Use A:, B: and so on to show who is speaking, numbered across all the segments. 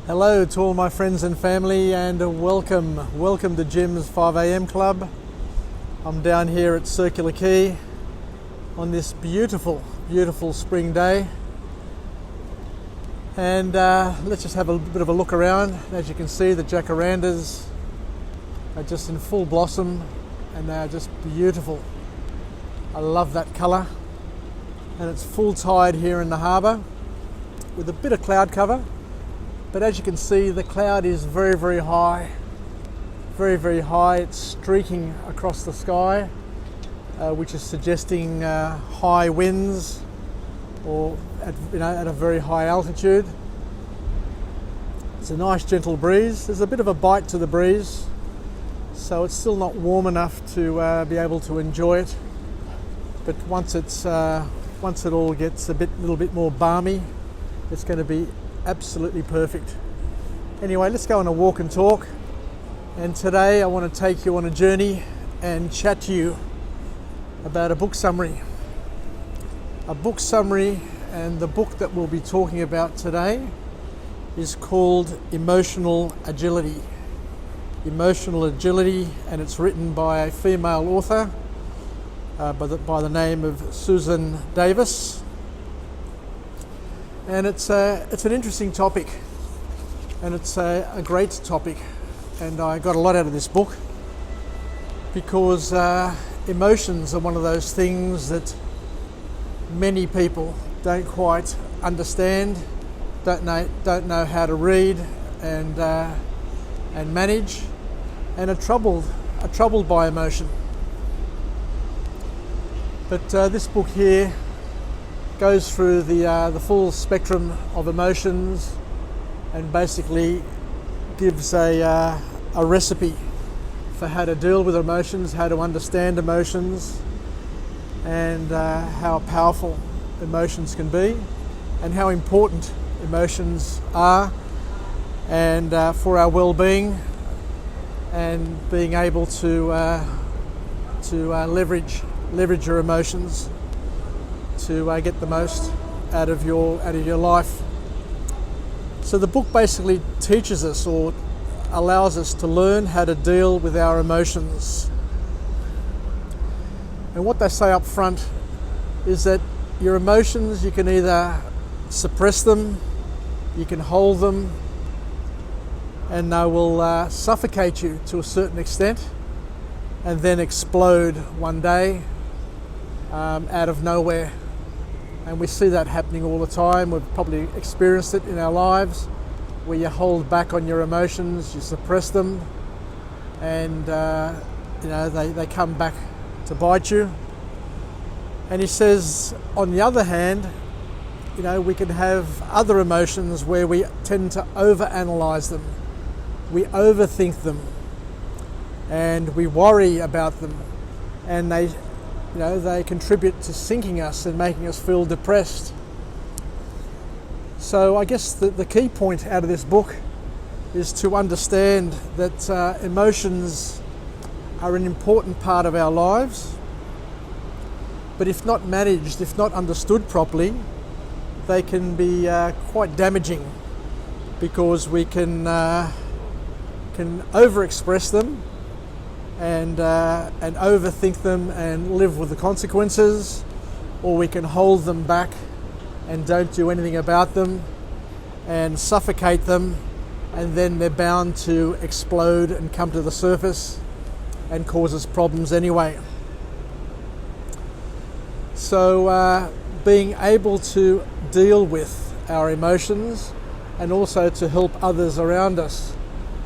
A: Hello to all my friends and family, and welcome to Jim's 5 a.m. club. I'm down here at Circular Quay on this beautiful spring day, and let's just have a bit of a look around. As you can see, the jacarandas are just in full blossom and they are just beautiful. I love that colour, and it's full tide here in the harbour with a bit of cloud cover. But as you can see, the cloud is very high, very high. It's streaking across the sky, which is suggesting high winds, or at a very high altitude. It's a nice gentle breeze. There's a bit of a bite to the breeze, so it's still not warm enough to be able to enjoy it. But once it all gets a little bit more balmy, it's going to be absolutely perfect. Anyway, let's go on a walk and talk. And today I want to take you on a journey and chat to you about a book summary. A book summary, and the book that we'll be talking about today is called Emotional Agility. Emotional Agility, and it's written by a female author by the name of Susan Davis. And it's an interesting topic, and it's a great topic, and I got a lot out of this book because emotions are one of those things that many people don't quite understand, don't know how to read and manage, and are troubled by emotion. But this book here goes through the full spectrum of emotions and basically gives a recipe for how to deal with emotions, how to understand emotions, and how powerful emotions can be, and how important emotions are, and for our well-being, and being able to leverage your emotions to get the most out of your life. So the book basically teaches us, or allows us to learn how to deal with our emotions. And what they say up front is that your emotions, you can either suppress them, you can hold them, and they will suffocate you to a certain extent and then explode one day out of nowhere. And we see that happening all the time. We've probably experienced it in our lives, where you hold back on your emotions, you suppress them, and they come back to bite you. And he says, on the other hand, we can have other emotions where we tend to overanalyze them, we overthink them, and we worry about them, and they contribute to sinking us and making us feel depressed. So I guess the key point out of this book is to understand that emotions are an important part of our lives, but if not managed, if not understood properly, they can be quite damaging, because we can overexpress them and overthink them and live with the consequences, or we can hold them back and don't do anything about them and suffocate them, and then they're bound to explode and come to the surface and cause us problems anyway. So being able to deal with our emotions, and also to help others around us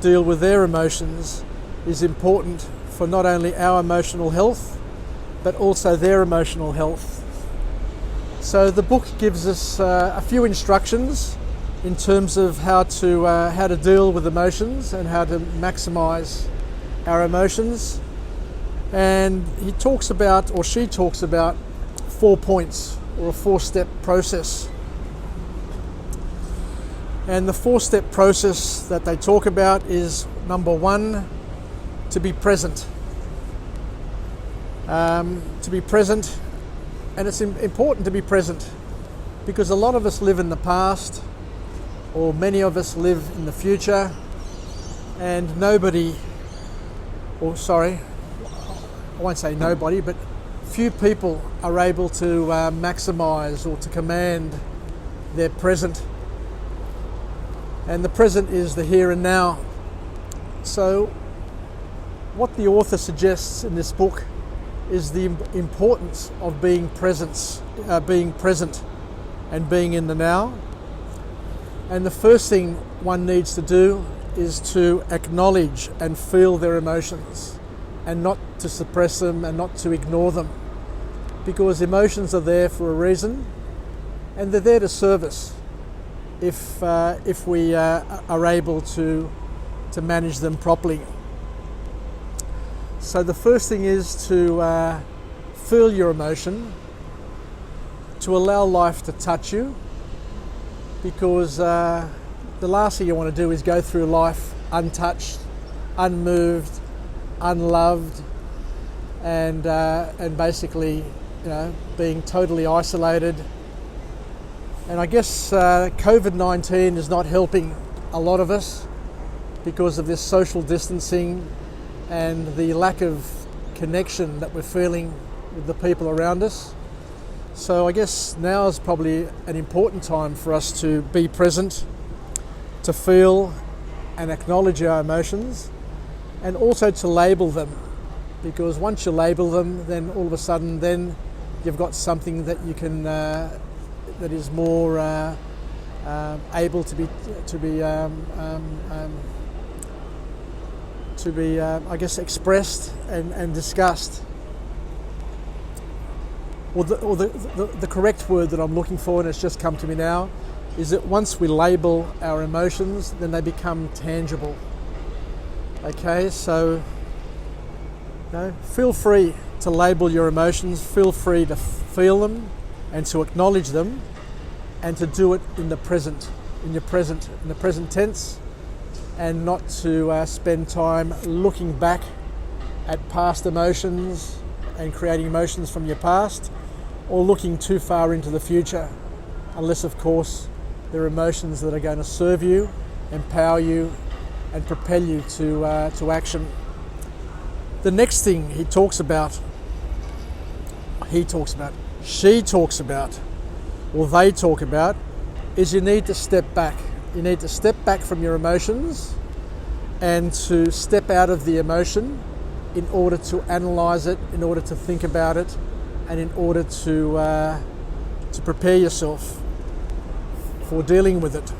A: deal with their emotions, is important for not only our emotional health, but also their emotional health. So the book gives us a few instructions in terms of how to deal with emotions and how to maximize our emotions. And he talks about, or she talks about, 4 points, or a 4-step process. And the 4-step process that they talk about is, number 1, to be present. To be present, and it's important to be present, because a lot of us live in the past, or many of us live in the future, and nobody, or sorry, I won't say nobody, but few people are able to maximize or to command their present. And the present is the here and now. So what the author suggests in this book is the importance of being present and being in the now. And the first thing one needs to do is to acknowledge and feel their emotions, and not to suppress them and not to ignore them, because emotions are there for a reason, and they're there to serve us if we are able to manage them properly. So the first thing is to feel your emotion, to allow life to touch you, because the last thing you want to do is go through life untouched, unmoved, unloved, and basically, being totally isolated. And I guess COVID-19 is not helping a lot of us because of this social distancing and the lack of connection that we're feeling with the people around us. So I guess now is probably an important time for us to be present, to feel and acknowledge our emotions, and also to label them, because once you label them, then all of a sudden then you've got something that you can that is more able to be I guess expressed and discussed. Or the correct word that I'm looking for, and it's just come to me now, is that once we label our emotions, then they become tangible. Okay, so feel free to label your emotions, feel free to feel them and to acknowledge them, and to do it in the present tense, and not to spend time looking back at past emotions and creating emotions from your past, or looking too far into the future, unless of course they're emotions that are going to serve you, empower you, and propel you to action. The next thing she talks about, or they talk about, is you need to step back. You need to step back from your emotions and to step out of the emotion in order to analyze it, in order to think about it, and in order to prepare yourself for dealing with it.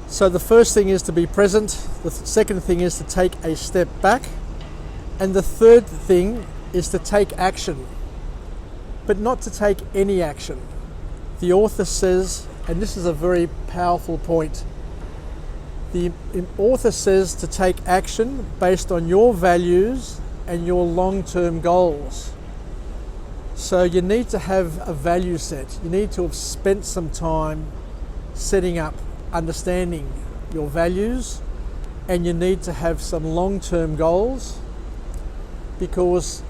A: So the first thing is to be present. The second thing is to take a step back. And the third thing is to take action, but not to take any action. The author says, and this is a very powerful point, the author says to take action based on your values and your long-term goals. So you need to have a value set. You need to have spent some time setting up, understanding your values, and you need to have some long-term goals, because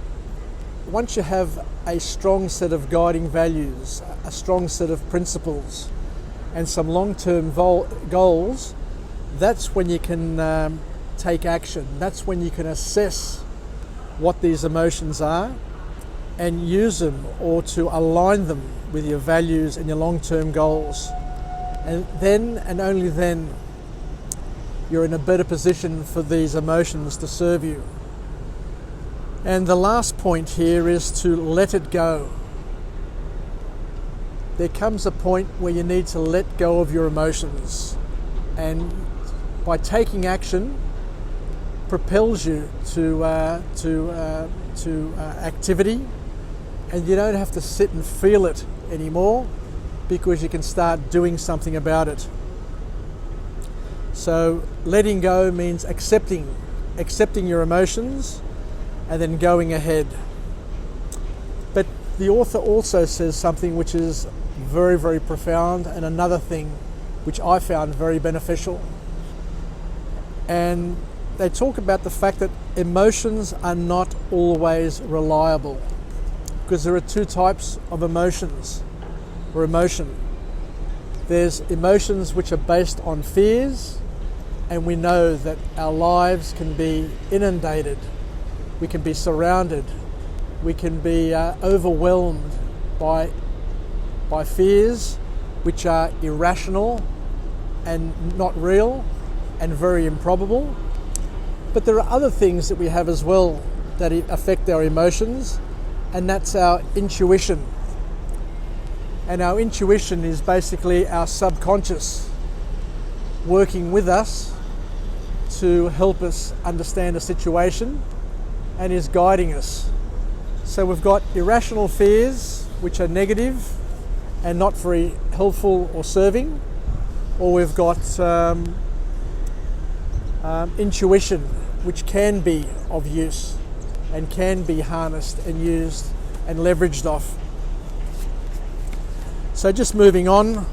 A: once you have a strong set of guiding values, a strong set of principles, and some long-term goals, that's when you can take action. That's when you can assess what these emotions are and use them, or to align them with your values and your long-term goals. And then, and only then, you're in a better position for these emotions to serve you. And the last point here is to let it go. There comes a point where you need to let go of your emotions, and by taking action propels you to activity, and you don't have to sit and feel it anymore, because you can start doing something about it. So letting go means accepting your emotions and then going ahead. But the author also says something which is very, very profound, and another thing which I found very beneficial. And they talk about the fact that emotions are not always reliable, because there are two types of emotions, or emotion. There's emotions which are based on fears, and we know that our lives can be inundated, we can be surrounded, we can be overwhelmed by fears which are irrational and not real and very improbable. But there are other things that we have as well that affect our emotions, and that's our intuition. And our intuition is basically our subconscious working with us to help us understand a situation and is guiding us. So we've got irrational fears, which are negative and not very helpful or serving, or we've got intuition, which can be of use and can be harnessed and used and leveraged off. So just moving on,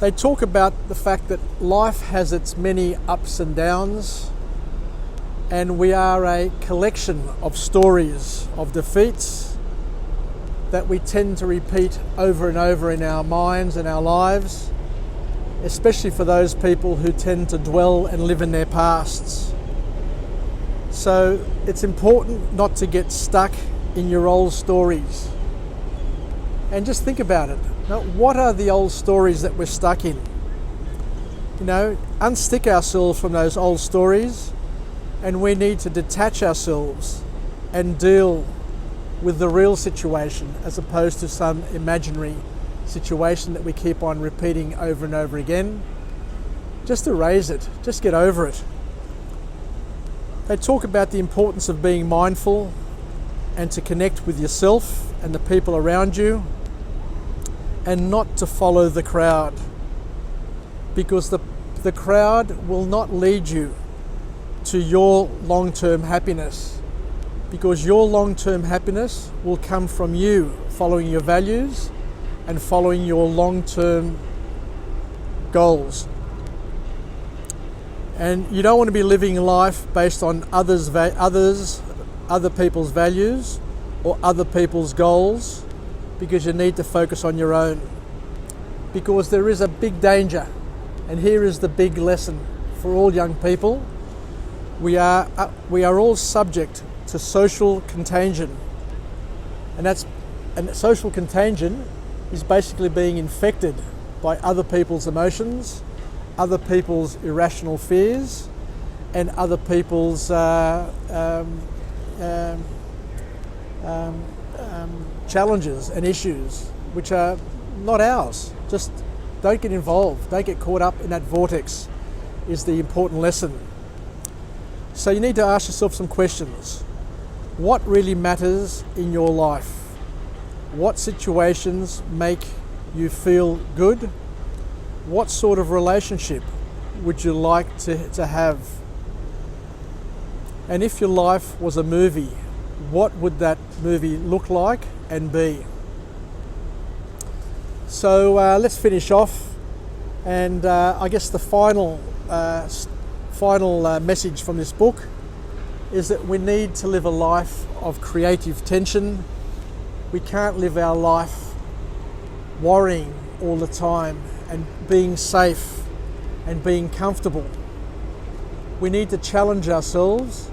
A: they talk about the fact that life has its many ups and downs, and we are a collection of stories of defeats that we tend to repeat over and over in our minds and our lives, especially for those people who tend to dwell and live in their pasts. So it's important not to get stuck in your old stories. And just think about it. Now, what are the old stories that we're stuck in? Unstick ourselves from those old stories, and we need to detach ourselves and deal with the real situation as opposed to some imaginary situation that we keep on repeating over and over again. Just erase it, just get over it. They talk about the importance of being mindful and to connect with yourself and the people around you, and not to follow the crowd, because the crowd will not lead you to your long-term happiness, because your long-term happiness will come from you following your values and following your long-term goals. And you don't want to be living life based on other people's values or other people's goals, because you need to focus on your own. Because there is a big danger, and here is the big lesson for all young people. We are all subject to social contagion, and social contagion is basically being infected by other people's emotions, other people's irrational fears, and other people's challenges and issues which are not ours. Just don't get involved, don't get caught up in that vortex, is the important lesson. So you need to ask yourself some questions. What really matters in your life? What situations make you feel good? What sort of relationship would you like to have? And if your life was a movie, what would that movie look like and be? So let's finish off, and I guess the final message from this book is that we need to live a life of creative tension. We can't live our life worrying all the time and being safe and being comfortable. We need to challenge ourselves,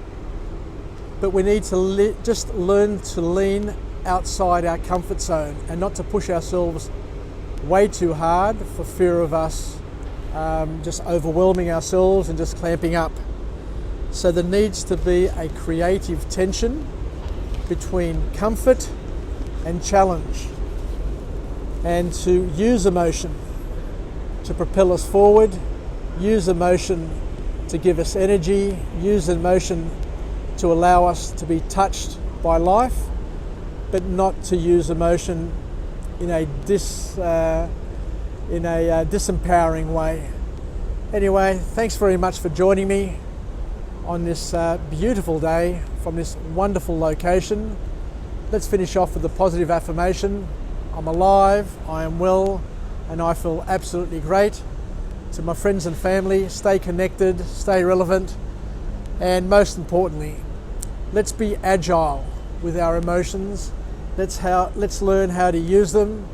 A: but we need to just learn to lean outside our comfort zone and not to push ourselves way too hard for fear of us just overwhelming ourselves and just clamping up. So there needs to be a creative tension between comfort and challenge, and to use emotion to propel us forward, use emotion to give us energy, use emotion to allow us to be touched by life, but not to use emotion in a disempowering way. Anyway, thanks very much for joining me on this beautiful day from this wonderful location. Let's finish off with a positive affirmation. I'm alive, I am well, and I feel absolutely great. To my friends and family, stay connected, stay relevant, and most importantly, let's be agile with our emotions. Let's learn how to use them,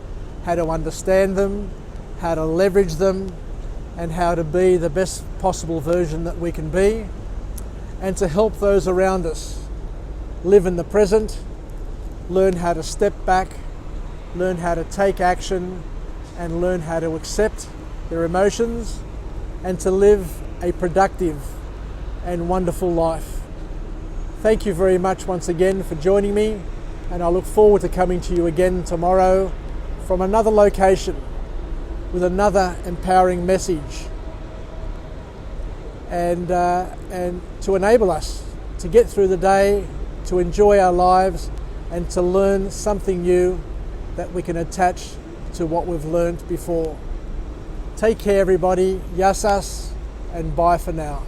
A: how to understand them, how to leverage them, and how to be the best possible version that we can be, and to help those around us live in the present, learn how to step back, learn how to take action, and learn how to accept their emotions, and to live a productive and wonderful life. Thank you very much once again for joining me, and I look forward to coming to you again tomorrow from another location with another empowering message, and to enable us to get through the day, to enjoy our lives, and to learn something new that we can attach to what we've learned before. Take care, everybody. Yassas, and bye for now.